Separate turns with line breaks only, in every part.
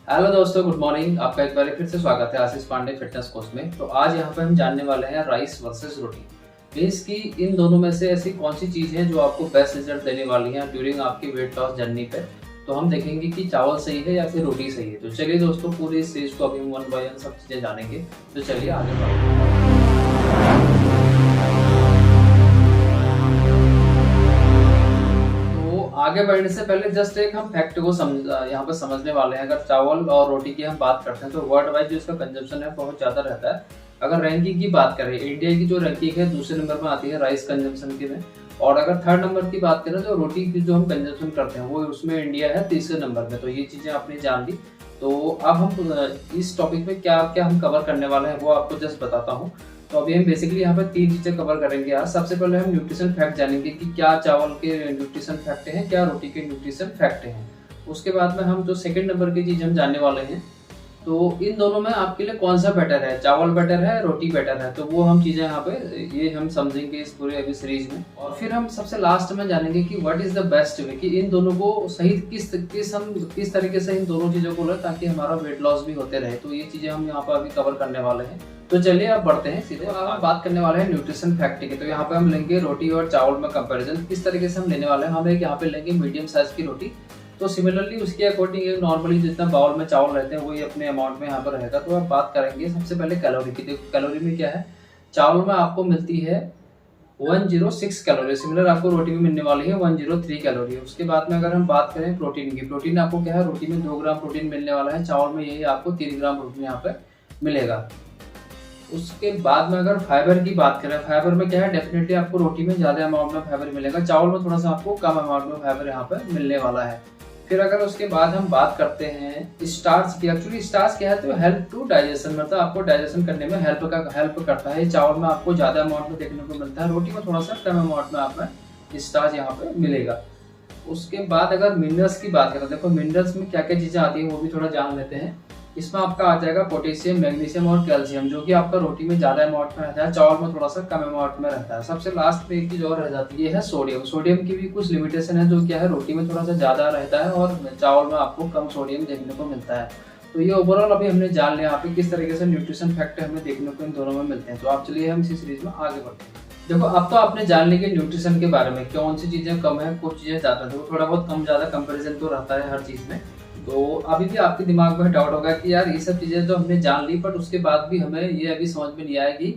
Hello दोस्तों, good morning. आपका एक बार फिर से स्वागत है आशीष पांडे फिटनेस कोर्स में। तो आज यहाँ पे हम जानने वाले हैं राइस वर्सेस रोटी। मीन्स की इन दोनों में से ऐसी कौन सी चीज़ है जो आपको बेस्ट रिजल्ट देने वाली है ड्यूरिंग आपकी वेट लॉस जर्नी पे। तो हम देखेंगे कि चावल सही है या फिर रोटी सही है। तो चलिए दोस्तों, पूरी इस चीज़ को अभी हम वन बाय वन सब चीज़ें जानेंगे। तो चलिए आगे बढ़ते हैं। आगे बढ़ने से पहले जस्ट एक हम फैक्ट को यहाँ पर समझने वाले हैं। अगर चावल और रोटी की हम बात करते हैं तो वर्ल्ड वाइड जो इसका कंजम्पशन है बहुत ज़्यादा रहता है। अगर रैंकिंग की बात करें, इंडिया की जो रैंकिंग है दूसरे नंबर में आती है राइस कंजम्पशन की में। और अगर थर्ड नंबर की बात करें तो रोटी की जो हम कंजम्पशन करते हैं वो उसमें इंडिया है तीसरे नंबर में। तो ये चीज़ें आपने जान ली। तो अब हम इस टॉपिक में क्या क्या हम कवर करने वाले हैं वो आपको जस्ट बताता हूँ। तो अभी हम बेसिकली यहाँ पर तीन चीजें कवर करेंगे आज। सबसे पहले हम न्यूट्रिशन फैक्ट जानेंगे कि क्या चावल के न्यूट्रिशन फैक्ट हैं, क्या रोटी के न्यूट्रिशन फैक्ट हैं। उसके बाद में हम जो सेकंड नंबर की चीज हम जानने वाले हैं, तो इन दोनों में आपके लिए कौन सा बेटर है, चावल बेटर है रोटी बेटर है। तो वो हम चीजें यहाँ पे ये हम समझेंगे इस पूरे अभी सीरीज में। और फिर हम सबसे लास्ट में जानेंगे कि what is the best way, कि इन दोनों को सही किस तरीके से इन दोनों चीजों को लें ताकि हमारा वेट लॉस भी होते रहे। तो ये चीजें हम यहाँ पर अभी कवर करने वाले हैं। तो चलिए अब बढ़ते हैं सीधे। अब हम बात करने वाले हैं न्यूट्रिशन फैक्ट की। तो यहाँ पे हम लेंगे रोटी और चावल में कंपैरिजन किस तरीके से हम लेने वाले हैं। हम एक यहाँ पे लेंगे मीडियम साइज की रोटी। तो सिमिलरली उसके अकॉर्डिंग नॉर्मली जितना बाउल में चावल रहते हैं वही अपने अमाउंट में यहाँ पर रहेगा। तो अब बात करेंगे सबसे पहले कैलोरी की। देखो कैलोरी में क्या है, चावल में आपको मिलती है 106 कैलोरी। सिमिलर आपको रोटी में मिलने वाली है 103 कैलोरी। उसके बाद में अगर हम बात करें प्रोटीन की, प्रोटीन आपको क्या है, रोटी में 2 ग्राम प्रोटीन मिलने वाला है, चावल में यही आपको 3 ग्राम प्रोटीन यहाँ पे मिलेगा। उसके बाद में अगर फाइबर की बात करें, फाइबर में क्या है, डेफिनेटली आपको रोटी में ज्यादा अमाउंट में फाइबर मिलेगा, चावल में थोड़ा सा आपको कम अमाउंट में फाइबर यहाँ पे मिलने वाला है। फिर अगर उसके बाद हम बात करते हैं स्टार्च की। एक्चुअली स्टार्च क्या है, तो हेल्प टू डाइजेशन, मतलब आपको डाइजेशन करने में हेल्प करता है। चावल में आपको ज्यादा अमाउंट में देखने को मिलता है, रोटी में थोड़ा सा कम अमाउंट में आपको स्टार्च यहाँ पे मिलेगा। उसके बाद अगर मिनरल्स की बात करें, देखो मिनरल्स में क्या क्या चीजें आती है वो भी थोड़ा जान लेते हैं। इसमें आपका आ जाएगा पोटेशियम, मैग्नीशियम और कैल्शियम, जो कि आपका रोटी में ज्यादा अमाउंट में रहता है, चावल में थोड़ा सा कम अमाउंट में रहता है। सबसे लास्ट में एक चीज और रह जाती है सोडियम। सोडियम की भी कुछ लिमिटेशन है, जो क्या है रोटी में थोड़ा सा ज्यादा रहता है और चावल में आपको कम सोडियम देखने को मिलता है। तो ये ओवरऑल अभी हमने जान लिया यहाँ पे किस तरीके से न्यूट्रिशन फैक्टर हमें देखने को इन दोनों में मिलते हैं। तो आप चलिए हम इसी सीरीज में आगे बढ़ते हैं। देखो अब तो आपने जान लिया कि न्यूट्रिशन के बारे में कौन सी चीजें कम है, कुछ चीजें ज्यादा है। तो थोड़ा बहुत कम ज्यादा कंपैरिजन तो रहता है हर चीज में। तो अभी भी आपके दिमाग में डाउट होगा कि यार ये सब चीजें तो हमने जान ली, बट उसके बाद भी हमें ये अभी समझ में नहीं आया कि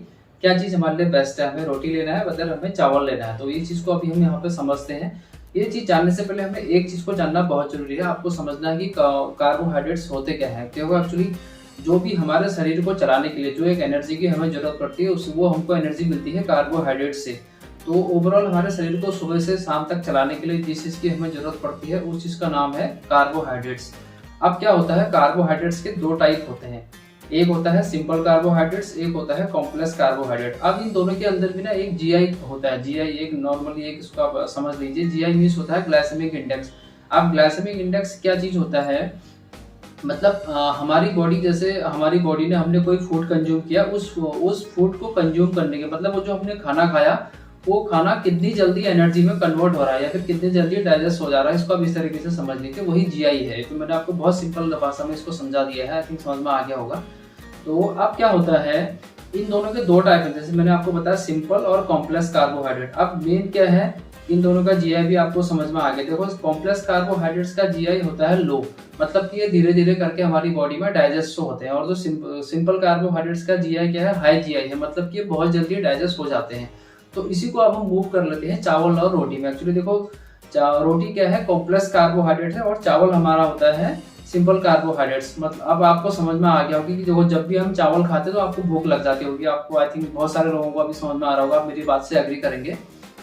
क्या चीज हमारे लिए बेस्ट है, हमें रोटी लेना है बदल हमें चावल लेना है। तो ये चीज को अभी हम यहाँ पे समझते हैं। ये चीज जानने से पहले हमें एक चीज को जानना बहुत जरूरी है। आपको समझना है कि कार्बोहाइड्रेट्स होते क्या है। क्योंकि एक्चुअली जो भी हमारे शरीर को चलाने के लिए जो एक एनर्जी की हमें जरूरत पड़ती है, वो हमको एनर्जी मिलती है कार्बोहाइड्रेट से। तो ओवरऑल हमारे शरीर को सुबह से शाम तक चलाने के लिए जिस चीज की हमें जरूरत पड़ती है उस चीज का नाम है कार्बोहाइड्रेट्स। अब क्या होता है, कार्बोहाइड्रेट्स के दो टाइप होते हैं। एक होता है सिंपल कार्बोहाइड्रेट्स, एक होता है कॉम्प्लेक्स कार्बोहाइड्रेट। अब इन दोनों के अंदर भी ना एक जीआई होता है। जीआई एक नॉर्मली एक इसको आप समझ लीजिए, जीआई मीन्स होता है ग्लाइसेमिक इंडेक्स। अब ग्लाइसेमिक इंडेक्स क्या चीज होता है, मतलब हमारी बॉडी, जैसे हमारी बॉडी ने हमने कोई फूड कंज्यूम किया, उस फूड को कंज्यूम करने के मतलब वो जो हमने खाना खाया वो खाना कितनी जल्दी एनर्जी में कन्वर्ट हो रहा है या फिर कितनी जल्दी डाइजेस्ट हो जा रहा है, इसको आप इस तरीके से समझ लीजिए, वही जीआई है। तो मैंने आपको बहुत सिंपल भाषा में इसको समझा दिया है, आई थिंक समझ में आ गया होगा। तो अब क्या होता है, इन दोनों के दो टाइप हैं, जैसे मैंने आपको बताया सिंपल और कॉम्प्लेक्स कार्बोहाइड्रेट। अब मेन क्या है, इन दोनों का जीआई भी आपको समझ में आ गया। देखो कॉम्प्लेक्स कार्बोहाइड्रेट्स का जीआई होता है लो, मतलब कि ये धीरे धीरे करके हमारी बॉडी में डाइजेस्ट होते हैं। और जो सिंपल कार्बोहाइड्रेट्स का जीआई क्या है, हाई जीआई है, मतलब कि ये बहुत जल्दी डाइजेस्ट हो जाते हैं। तो इसी को अब हम मूव कर लेते हैं चावल और रोटी में। एक्चुअली देखो रोटी क्या है, कॉम्प्लेक्स कार्बोहाइड्रेट है, और चावल हमारा होता है सिंपल कार्बोहाइड्रेट्स। मतलब अब आपको समझ में आ गया होगा कि देखो जब भी हम चावल खाते हैं तो आपको भूख लग जाती होगी। आपको आई थिंक बहुत सारे लोगों को अभी समझ में आ रहा होगा, आप मेरी बात से एग्री करेंगे।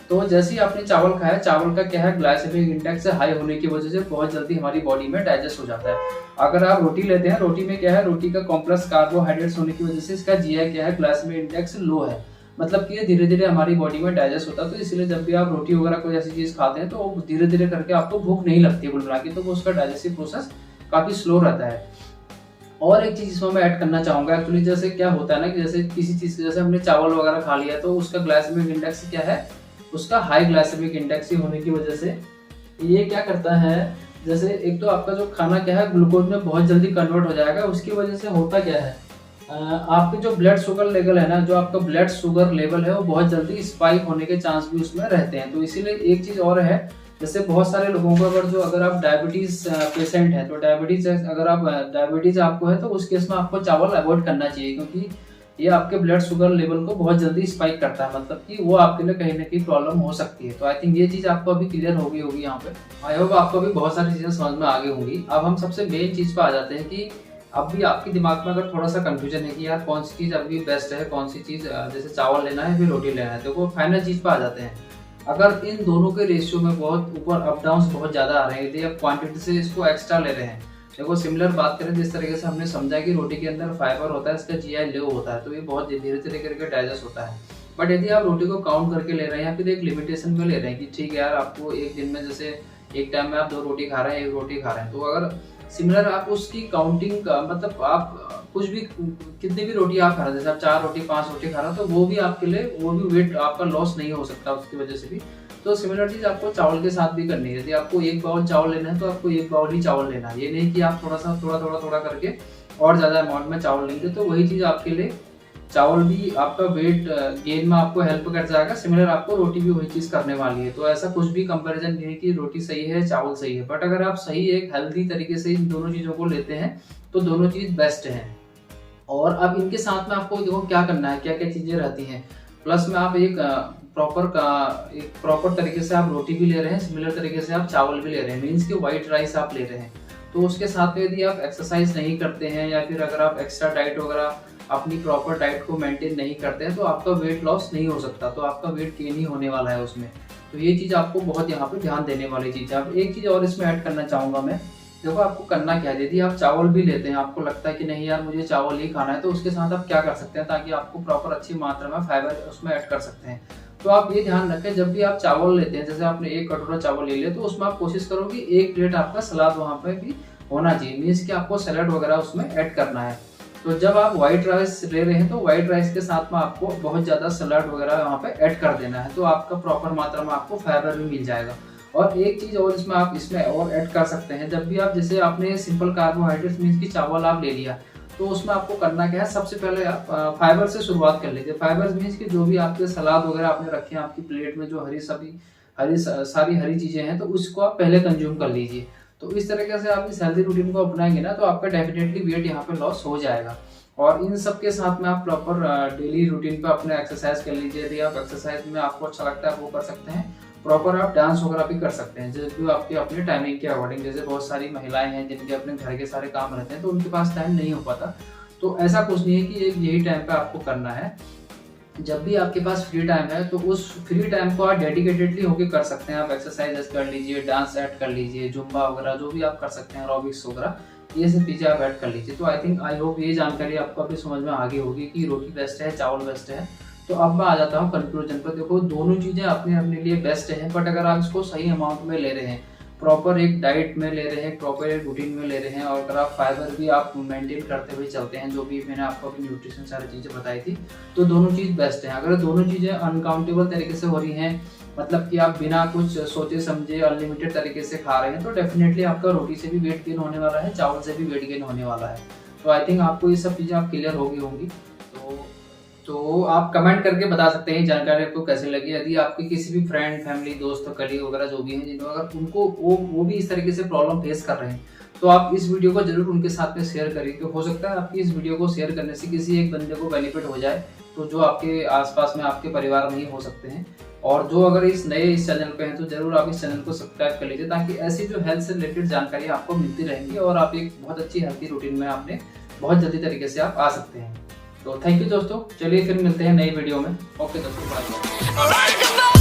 तो जैसे ही आपने चावल खाया, चावल का क्या है, ग्लाइसेमिक इंडेक्स हाई होने की वजह से बहुत जल्दी हमारी बॉडी में डाइजेस्ट हो जाता है। अगर आप रोटी लेते हैं, रोटी में क्या है, रोटी का कॉम्प्लेक्स कार्बोहाइड्रेट्स होने की वजह से इसका जीआई क्या है, ग्लाइसेमिक इंडेक्स लो है, मतलब कि ये धीरे धीरे हमारी बॉडी में डाइजेस्ट होता है। तो इसलिए जब भी आप रोटी वगैरह कोई ऐसी चीज खाते हैं तो धीरे धीरे करके आपको भूख नहीं लगती है कुल मिला के, तो वो उसका डाइजेस्टिव प्रोसेस काफी स्लो रहता है। और एक चीज इसमें मैं ऐड करना चाहूंगा, एक्चुअली जैसे क्या होता है ना कि जैसे किसी चीज जैसे हमने चावल वगैरह खा लिया तो उसका ग्लाइसेमिक इंडेक्स क्या है, उसका हाई ग्लाइसेमिक इंडेक्स होने की वजह से ये क्या करता है, जैसे एक तो आपका जो खाना क्या है ग्लूकोज में बहुत जल्दी कन्वर्ट हो जाएगा। उसकी वजह से होता क्या है, आपके जो ब्लड शुगर लेवल है ना, जो आपका ब्लड शुगर लेवल है वो बहुत जल्दी स्पाइक होने के चांस भी उसमें रहते हैं। तो इसीलिए एक चीज़ और है, जैसे बहुत सारे लोगों को अगर आप डायबिटीज पेशेंट हैं, तो डायबिटीज आपको है तो उस केस में आपको चावल अवॉइड करना चाहिए, क्योंकि ये आपके ब्लड शुगर लेवल को बहुत जल्दी स्पाइक करता है, मतलब कि वो आपके लिए कहीं ना कहीं प्रॉब्लम हो सकती है। तो आई थिंक ये चीज़ आपको अभी क्लियर हो गई होगी यहाँ पे। आई होप आपको भी बहुत सारी चीज़ें समझ में आ गई होंगी। अब हम सबसे मेन चीज़ पे आ जाते हैं कि अब भी आपके दिमाग में अगर थोड़ा सा कंफ्यूजन है कि यार कौन सी चीज़ अभी बेस्ट है, कौन सी चीज़ जैसे चावल लेना है फिर रोटी लेना है, देखो फाइनल चीज़ पे आ जाते हैं। अगर इन दोनों के रेशियो में बहुत ऊपर अप डाउन बहुत ज़्यादा आ रहे हैं, यदि आप क्वांटिटी से इसको एक्स्ट्रा ले रहे हैं, देखो सिमिलर बात करें जिस तरीके से हमने समझा कि रोटी के अंदर फाइबर होता है, इसका जीआई लो होता है, तो ये बहुत धीरे धीरे करके डाइजेस्ट होता है। बट यदि आप रोटी को काउंट करके ले रहे हैं या फिर एक लिमिटेशन में ले रहे हैं कि ठीक है यार आपको एक दिन में जैसे एक टाइम में आप 2 रोटी खा रहे हैं, 1 रोटी खा रहे हैं, तो अगर सिमिलर आप उसकी काउंटिंग का मतलब आप कुछ भी कितनी भी रोटी आप खा रहे हैं, जैसे आप 4 रोटी 5 रोटी खा रहे हो, तो वो भी आपके लिए वो भी वेट आपका लॉस नहीं हो सकता उसकी वजह से भी। तो सिमिलर चीज आपको चावल के साथ भी करनी है। यदि आपको 1 बाउल चावल लेना है तो आपको 1 बाउल ही चावल लेना है, ये नहीं कि आप थोड़ा करके और ज्यादा अमाउंट में चावल लेंगे, तो वही चीज आपके लिए चावल भी आपका वेट गेन में आपको हेल्प कर जाएगा। सिमिलर आपको रोटी भी वही चीज करने वाली है। तो ऐसा कुछ भी कंपैरिजन नहीं है कि रोटी सही है चावल सही है, बट अगर आप सही एक हेल्दी तरीके से इन दोनों चीजों को लेते हैं तो दोनों चीज बेस्ट है। और अब इनके साथ में आपको देखो क्या करना है, क्या क्या चीजें रहती हैं। प्लस में आप एक प्रॉपर तरीके से आप रोटी भी ले रहे हैं, सिमिलर तरीके से आप चावल भी ले रहे हैं, मीन्स कि व्हाइट राइस आप ले रहे हैं। तो उसके साथ में यदि आप एक्सरसाइज नहीं करते हैं या फिर अगर आप एक्स्ट्रा डाइट वगैरह अपनी प्रॉपर डाइट को मेंटेन नहीं करते हैं, तो आपका वेट लॉस नहीं हो सकता, तो आपका वेट गेन ही होने वाला है उसमें। तो ये चीज़ आपको बहुत यहाँ पे ध्यान देने वाली चीज़ है। अब एक चीज़ और इसमें ऐड करना चाहूँगा मैं, देखो आपको करना क्या है, यदि आप चावल भी लेते हैं, आपको लगता है कि नहीं यार मुझे चावल ही खाना है, तो उसके साथ आप क्या कर सकते हैं ताकि आपको प्रॉपर अच्छी मात्रा में फाइबर उसमें ऐड कर सकते हैं। तो आप ये ध्यान रखें, जब भी आप चावल लेते हैं, जैसे आपने 1 कटोरा चावल ले लिया, तो उसमें आप कोशिश करो कि 1 प्लेट आपका सलाद वहाँ पे भी होना चाहिए, मीन्स कि आपको सैलड वगैरह उसमें ऐड करना है। तो जब आप व्हाइट राइस ले रहे हैं तो व्हाइट राइस के साथ में आपको बहुत ज़्यादा सलाद वगैरह वहाँ पे ऐड कर देना है, तो आपका प्रॉपर मात्रा में आपको फाइबर भी मिल जाएगा। और एक चीज़ और इसमें आप इसमें और ऐड कर सकते हैं, जब भी आप जैसे आपने सिंपल कार्बोहाइड्रेट मीन्स की चावल आप ले लिया, तो उसमें आपको करना क्या है, सबसे पहले आप फाइबर से शुरुआत कर लीजिए। फाइबर मीन्स कि जो भी आपके सलाद वगैरह आपने रखे हैं आपकी प्लेट में, जो सारी हरी चीज़ें हैं, तो उसको आप पहले कंज्यूम कर लीजिए। तो इस तरीके से आप इस हेल्दी रूटीन को अपनाएंगे ना, तो आपका डेफिनेटली वेट यहाँ पे लॉस हो जाएगा। और इन सब के साथ में आप प्रॉपर डेली रूटीन पे अपने एक्सरसाइज कर लीजिए। यदि आप एक्सरसाइज में आपको अच्छा लगता है वो कर सकते हैं, प्रॉपर आप डांस वगैरह भी कर सकते हैं, जैसे भी आपके अपने टाइमिंग के अकॉर्डिंग। जैसे बहुत सारी महिलाएं हैं जिनके अपने घर के सारे काम रहते हैं, तो उनके पास टाइम नहीं हो पाता, तो ऐसा कुछ नहीं है कि यही टाइम पे आपको करना है। जब भी आपके पास फ्री टाइम है तो उस फ्री टाइम को आप डेडिकेटेडली होके कर सकते हैं। आप एक्सरसाइज कर लीजिए, डांस ऐड कर लीजिए, जुम्बा वगैरह जो भी आप कर सकते हैं, एरोबिक्स वगैरह, ये सब चीज़ें आप ऐड कर लीजिए। तो आई होप ये जानकारी आपको अभी समझ में आ गई होगी कि रोटी बेस्ट है चावल बेस्ट है। तो अब मैं आ जाता हूँ कंक्लूजन पर। देखो दोनों चीज़ें अपने लिए बेस्ट है, बट अगर आप इसको सही अमाउंट में ले रहे हैं, प्रॉपर एक डाइट में ले रहे हैं, प्रॉपर एक रूटीन में ले रहे हैं, और अगर आप फाइबर भी आप मेंटेन करते हुए चलते हैं, जो भी मैंने आपको अभी न्यूट्रिशन सारी चीज़ें बताई थी, तो दोनों चीज़ बेस्ट है। अगर दोनों चीज़ें अनकाउंटेबल तरीके से हो रही हैं, मतलब कि आप बिना कुछ सोचे समझे अनलिमिटेड तरीके से खा रहे हैं, तो डेफिनेटली आपका रोटी से भी वेट गेन होने वाला है, चावल से भी वेट गेन होने वाला है। तो आई थिंक आपको ये सब चीज़ें आप क्लियर हो गई होंगी। तो आप कमेंट करके बता सकते हैं जानकारी आपको कैसे लगी। यदि आपके किसी भी फ्रेंड, फैमिली, दोस्त, कलीग वगैरह जो भी हैं, जिनको अगर उनको वो भी इस तरीके से प्रॉब्लम फेस कर रहे हैं, तो आप इस वीडियो को जरूर उनके साथ में शेयर करिए। तो हो सकता है आपकी इस वीडियो को शेयर करने से किसी एक बंदे को बेनिफिट हो जाए, तो जो आपके आसपास में आपके परिवार में ही हो सकते हैं। और जो अगर इस चैनल पे हैं, तो जरूर आप इस चैनल को सब्सक्राइब कर लीजिए, ताकि ऐसी जो हेल्थ से रिलेटेड जानकारी आपको मिलती रहेंगी और आप एक बहुत अच्छी हेल्थी रूटीन में आपने बहुत जल्दी तरीके से आप आ सकते हैं। तो थैंक यू दोस्तों, चलिए फिर मिलते हैं नई वीडियो में। ओके दोस्तों, बाय।